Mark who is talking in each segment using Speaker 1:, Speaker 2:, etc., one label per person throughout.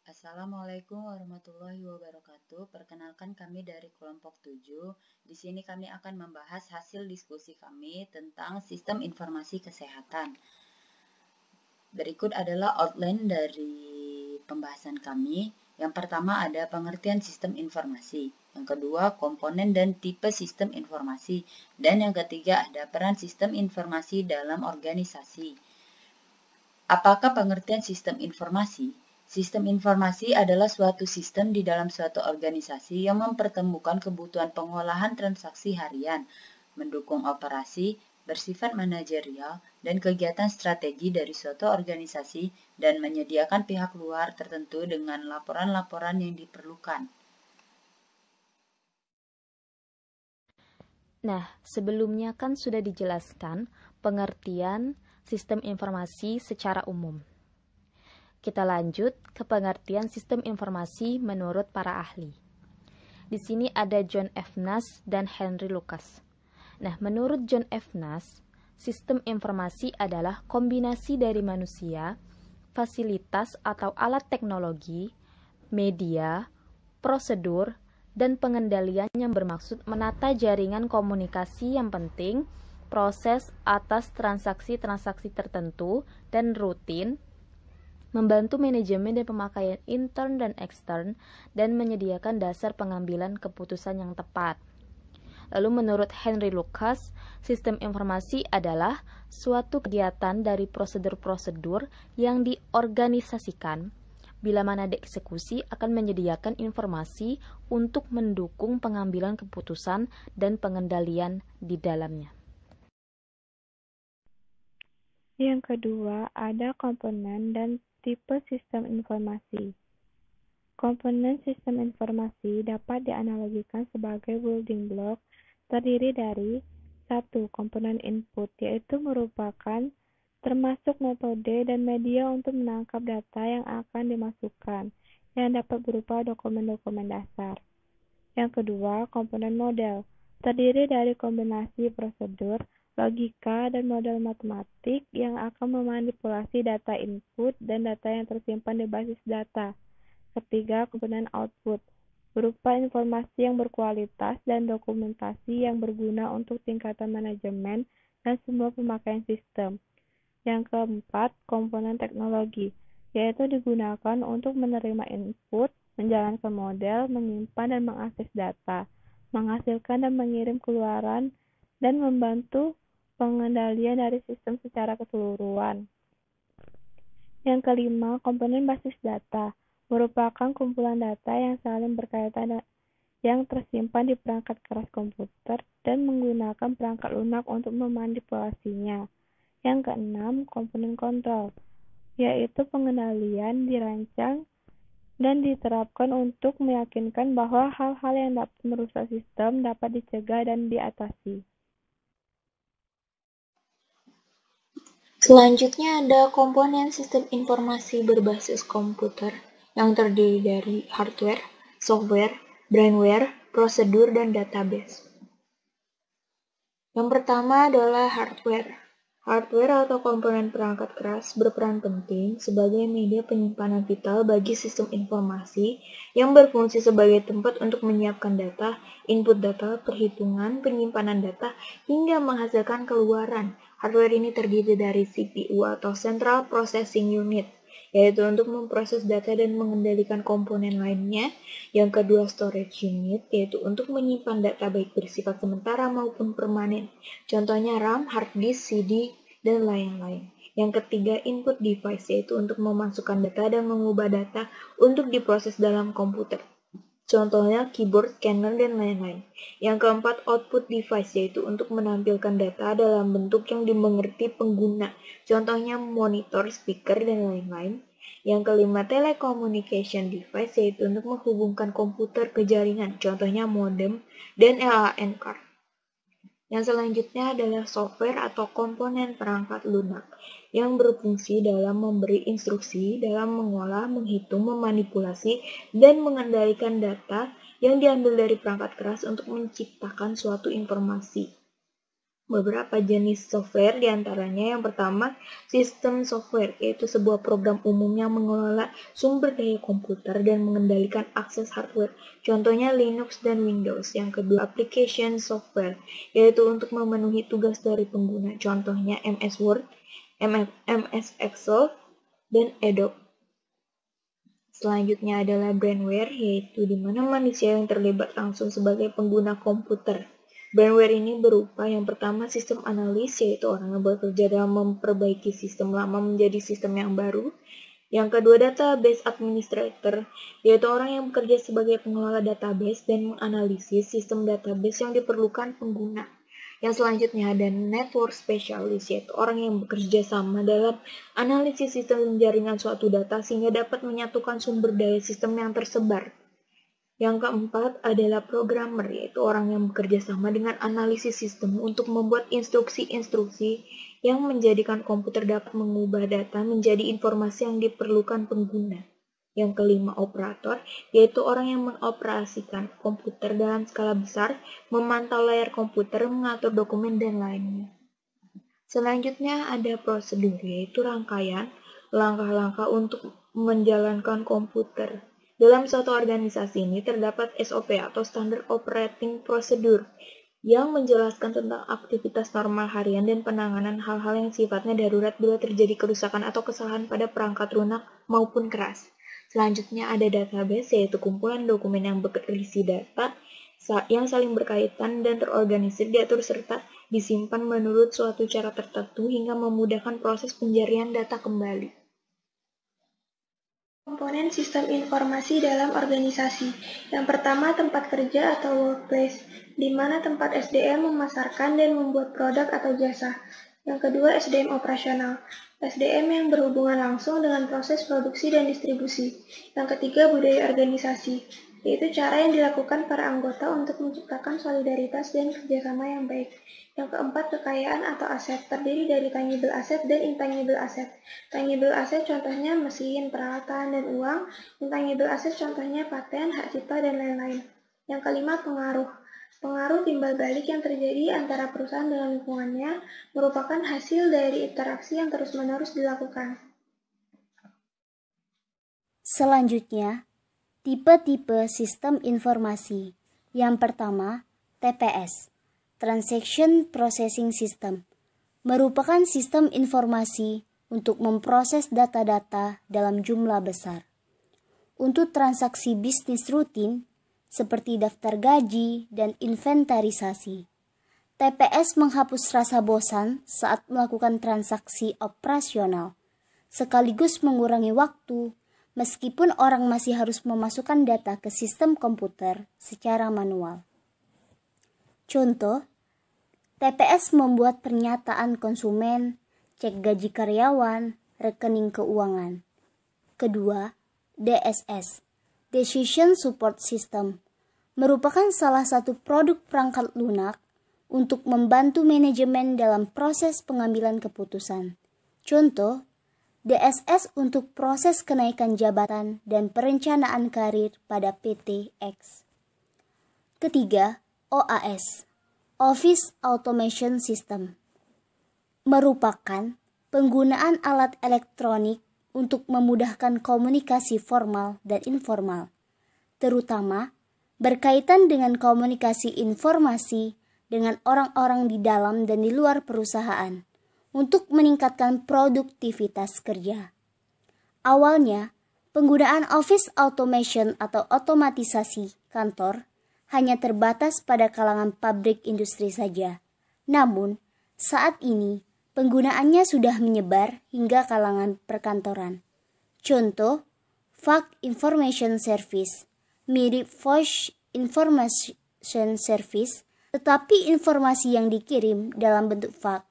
Speaker 1: Assalamualaikum warahmatullahi wabarakatuh. Perkenalkan kami dari kelompok 7. Di sini kami akan membahas hasil diskusi kami tentang sistem informasi kesehatan. Berikut adalah outline dari pembahasan kami. Yang pertama ada pengertian sistem informasi. Yang kedua, komponen dan tipe sistem informasi. Dan yang ketiga ada peran sistem informasi dalam organisasi. Apakah pengertian sistem informasi? Sistem informasi adalah suatu sistem di dalam suatu organisasi yang mempertemukan kebutuhan pengolahan transaksi harian, mendukung operasi, bersifat manajerial, dan kegiatan strategi dari suatu organisasi dan menyediakan pihak luar tertentu dengan laporan-laporan yang diperlukan.
Speaker 2: Nah, sebelumnya kan sudah dijelaskan pengertian sistem informasi secara umum. Kita lanjut ke pengertian sistem informasi menurut para ahli. Di sini ada John F. Nash dan Henry Lucas. Nah, menurut John F. Nash, sistem informasi adalah kombinasi dari manusia, fasilitas atau alat teknologi, media, prosedur, dan pengendalian yang bermaksud menata jaringan komunikasi yang penting, proses atas transaksi-transaksi tertentu dan rutin, membantu manajemen dan pemakaian intern dan ekstern, dan menyediakan dasar pengambilan keputusan yang tepat. Lalu menurut Henry Lucas, sistem informasi adalah suatu kegiatan dari prosedur-prosedur yang diorganisasikan, bila mana dieksekusi akan menyediakan informasi untuk mendukung pengambilan keputusan dan pengendalian di dalamnya.
Speaker 3: Yang kedua, ada komponen dan tipe sistem informasi. Komponen sistem informasi dapat dianalogikan sebagai building block terdiri dari 1. Komponen input, yaitu merupakan termasuk metode dan media untuk menangkap data yang akan dimasukkan, yang dapat berupa dokumen-dokumen dasar. Yang kedua, komponen model, terdiri dari kombinasi prosedur, logika, dan model matematik yang akan memanipulasi data input dan data yang tersimpan di basis data. Ketiga, komponen output, berupa informasi yang berkualitas dan dokumentasi yang berguna untuk tingkatan manajemen dan semua pemakaian sistem. Yang keempat, komponen teknologi, yaitu digunakan untuk menerima input, menjalankan model, menyimpan dan mengakses data, menghasilkan dan mengirim keluaran, dan membantu pengendalian dari sistem secara keseluruhan. Yang kelima, komponen basis data, merupakan kumpulan data yang saling berkaitan yang tersimpan di perangkat keras komputer dan menggunakan perangkat lunak untuk memanipulasinya. Yang keenam, komponen kontrol, yaitu pengendalian dirancang dan diterapkan untuk meyakinkan bahwa hal-hal yang dapat merusak sistem dapat dicegah dan diatasi.
Speaker 4: Selanjutnya ada komponen sistem informasi berbasis komputer yang terdiri dari hardware, software, brainware, prosedur, dan database. Yang pertama adalah hardware. Hardware atau komponen perangkat keras berperan penting sebagai media penyimpanan vital bagi sistem informasi yang berfungsi sebagai tempat untuk menyiapkan data, input data, perhitungan, penyimpanan data, hingga menghasilkan keluaran. Hardware ini terdiri dari CPU atau Central Processing Unit, yaitu untuk memproses data dan mengendalikan komponen lainnya. Yang kedua, storage unit, yaitu untuk menyimpan data baik bersifat sementara maupun permanen. Contohnya RAM, hard disk, CD, dan lain-lain. Yang ketiga, input device, yaitu untuk memasukkan data dan mengubah data untuk diproses dalam komputer. Contohnya keyboard, scanner, dan lain-lain. Yang keempat, output device, yaitu untuk menampilkan data dalam bentuk yang dimengerti pengguna. Contohnya monitor, speaker, dan lain-lain. Yang kelima, telecommunication device, yaitu untuk menghubungkan komputer ke jaringan. Contohnya modem dan LAN card. Yang selanjutnya adalah software atau komponen perangkat lunak yang berfungsi dalam memberi instruksi, dalam mengolah, menghitung, memanipulasi, dan mengendalikan data yang diambil dari perangkat keras untuk menciptakan suatu informasi. beberapa jenis software, diantaranya yang pertama, sistem software, yaitu sebuah program umum yang mengelola sumber daya komputer dan mengendalikan akses hardware, contohnya Linux dan Windows. Yang kedua, application software, yaitu untuk memenuhi tugas dari pengguna, contohnya MS Word, MS Excel, dan Adobe. Selanjutnya adalah brainware, yaitu di mana manusia yang terlibat langsung sebagai pengguna komputer. Brainware ini berupa yang pertama sistem analis, yaitu orang yang bekerja dalam memperbaiki sistem lama menjadi sistem yang baru. Yang kedua, database administrator, yaitu orang yang bekerja sebagai pengelola database dan menganalisis sistem database yang diperlukan pengguna. Yang selanjutnya ada network specialist, yaitu orang yang bekerja sama dalam analisis sistem jaringan suatu data sehingga dapat menyatukan sumber daya sistem yang tersebar. Yang keempat adalah programmer, yaitu orang yang bekerja sama dengan analisis sistem untuk membuat instruksi-instruksi yang menjadikan komputer dapat mengubah data menjadi informasi yang diperlukan pengguna. Yang kelima, operator, yaitu orang yang mengoperasikan komputer dalam skala besar, memantau layar komputer, mengatur dokumen, dan lainnya. Selanjutnya ada prosedur, yaitu rangkaian langkah-langkah untuk menjalankan komputer. Dalam suatu organisasi ini terdapat SOP atau Standard Operating Procedure yang menjelaskan tentang aktivitas normal harian dan penanganan hal-hal yang sifatnya darurat bila terjadi kerusakan atau kesalahan pada perangkat lunak maupun keras. Selanjutnya ada database, yaitu kumpulan dokumen yang berisi data yang saling berkaitan dan terorganisir, diatur serta disimpan menurut suatu cara tertentu hingga memudahkan proses pencarian data kembali.
Speaker 5: Komponen sistem informasi dalam organisasi. Yang pertama, tempat kerja atau workplace, di mana tempat SDM memasarkan dan membuat produk atau jasa. Yang kedua, SDM operasional, SDM yang berhubungan langsung dengan proses produksi dan distribusi. Yang ketiga, budaya organisasi, yaitu cara yang dilakukan para anggota untuk menciptakan solidaritas dan kerjasama yang baik. Yang keempat, kekayaan atau aset, terdiri dari tangible asset dan intangible asset. Tangible asset contohnya mesin, peralatan, dan uang. Intangible asset contohnya paten, hak cipta, dan lain-lain. Yang kelima, pengaruh. Pengaruh timbal balik yang terjadi antara perusahaan dengan lingkungannya merupakan hasil dari interaksi yang terus-menerus dilakukan.
Speaker 6: Selanjutnya, tipe-tipe sistem informasi. Yang pertama, TPS. Transaction Processing System, merupakan sistem informasi untuk memproses data-data dalam jumlah besar. Untuk transaksi bisnis rutin, seperti daftar gaji dan inventarisasi, TPS menghapus rasa bosan saat melakukan transaksi operasional, sekaligus mengurangi waktu, meskipun orang masih harus memasukkan data ke sistem komputer secara manual. Contoh, TPS membuat pernyataan konsumen, cek gaji karyawan, rekening keuangan. Kedua, DSS, Decision Support System, merupakan salah satu produk perangkat lunak untuk membantu manajemen dalam proses pengambilan keputusan. Contoh, DSS untuk proses kenaikan jabatan dan perencanaan karir pada PT X. Ketiga, OAS, Office Automation System, merupakan penggunaan alat elektronik untuk memudahkan komunikasi formal dan informal, terutama berkaitan dengan komunikasi informasi dengan orang-orang di dalam dan di luar perusahaan untuk meningkatkan produktivitas kerja. Awalnya, penggunaan Office Automation atau otomatisasi kantor hanya terbatas pada kalangan pabrik industri saja. Namun, saat ini penggunaannya sudah menyebar hingga kalangan perkantoran. Contoh, Fax Information Service, mirip Voice Information Service, tetapi informasi yang dikirim dalam bentuk fax.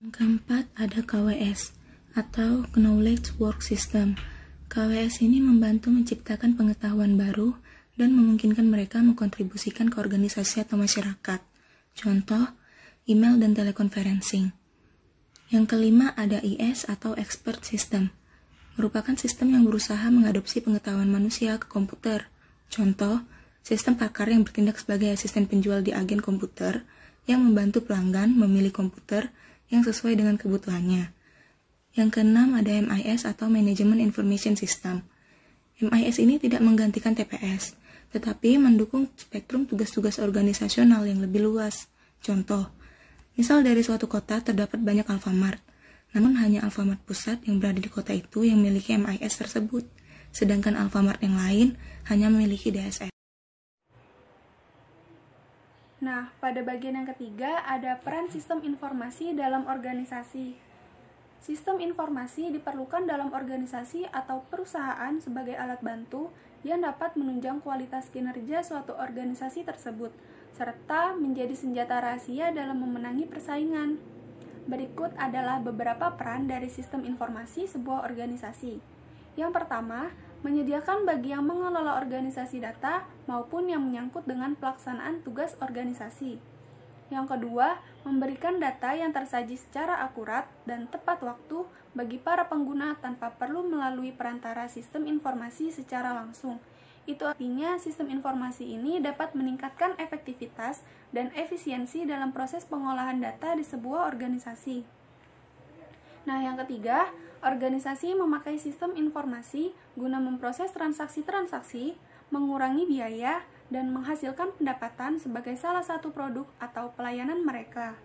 Speaker 7: Yang keempat ada KWS atau Knowledge Work System. KWS ini membantu menciptakan pengetahuan baru dan memungkinkan mereka mengkontribusikan ke organisasi atau masyarakat. Contoh, email dan teleconferencing. Yang kelima ada IS atau Expert System, merupakan sistem yang berusaha mengadopsi pengetahuan manusia ke komputer. Contoh, sistem pakar yang bertindak sebagai asisten penjual di agen komputer yang membantu pelanggan memilih komputer yang sesuai dengan kebutuhannya. Yang keenam ada MIS atau Management Information System. MIS ini tidak menggantikan TPS, tetapi mendukung spektrum tugas-tugas organisasional yang lebih luas. Contoh, misal dari suatu kota terdapat banyak Alfamart, namun hanya Alfamart pusat yang berada di kota itu yang memiliki MIS tersebut, sedangkan Alfamart yang lain hanya memiliki DSS.
Speaker 8: Nah, pada bagian yang ketiga ada peran sistem informasi dalam organisasi. Sistem informasi diperlukan dalam organisasi atau perusahaan sebagai alat bantu yang dapat menunjang kualitas kinerja suatu organisasi tersebut, serta menjadi senjata rahasia dalam memenangi persaingan. Berikut adalah beberapa peran dari sistem informasi sebuah organisasi. Yang pertama, menyediakan bagi yang mengelola organisasi data maupun yang menyangkut dengan pelaksanaan tugas organisasi. Yang kedua, memberikan data yang tersaji secara akurat dan tepat waktu bagi para pengguna tanpa perlu melalui perantara sistem informasi secara langsung. Itu artinya sistem informasi ini dapat meningkatkan efektivitas dan efisiensi dalam proses pengolahan data di sebuah organisasi. Nah, yang ketiga, organisasi memakai sistem informasi guna memproses transaksi-transaksi, mengurangi biaya, dan menghasilkan pendapatan sebagai salah satu produk atau pelayanan mereka.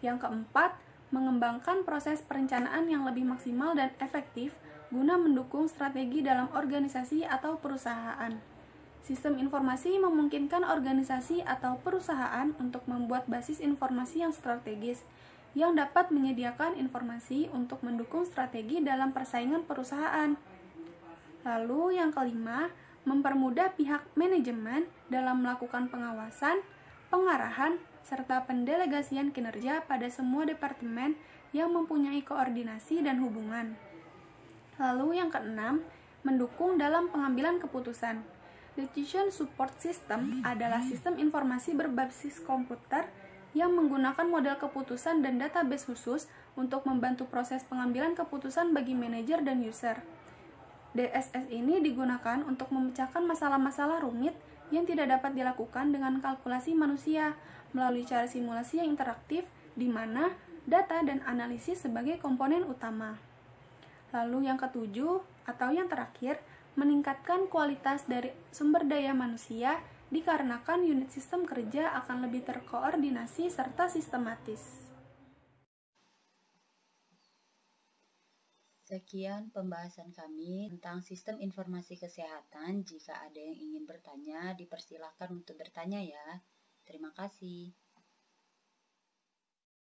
Speaker 8: Yang keempat, mengembangkan proses perencanaan yang lebih maksimal dan efektif guna mendukung strategi dalam organisasi atau perusahaan. Sistem informasi memungkinkan organisasi atau perusahaan untuk membuat basis informasi yang strategis, yang dapat menyediakan informasi untuk mendukung strategi dalam persaingan perusahaan. Lalu yang kelima, mempermudah pihak manajemen dalam melakukan pengawasan, pengarahan, serta pendelegasian kinerja pada semua departemen yang mempunyai koordinasi dan hubungan. Lalu yang keenam, mendukung dalam pengambilan keputusan. Decision Support System adalah sistem informasi berbasis komputer yang menggunakan model keputusan dan database khusus untuk membantu proses pengambilan keputusan bagi manajer dan user. DSS ini digunakan untuk memecahkan masalah-masalah rumit yang tidak dapat dilakukan dengan kalkulasi manusia melalui cara simulasi yang interaktif di mana data dan analisis sebagai komponen utama. Lalu yang ketujuh atau yang terakhir, meningkatkan kualitas dari sumber daya manusia dikarenakan unit sistem kerja akan lebih terkoordinasi serta sistematis.
Speaker 1: Sekian pembahasan kami tentang sistem informasi kesehatan. Jika ada yang ingin bertanya, dipersilahkan untuk bertanya ya. Terima kasih.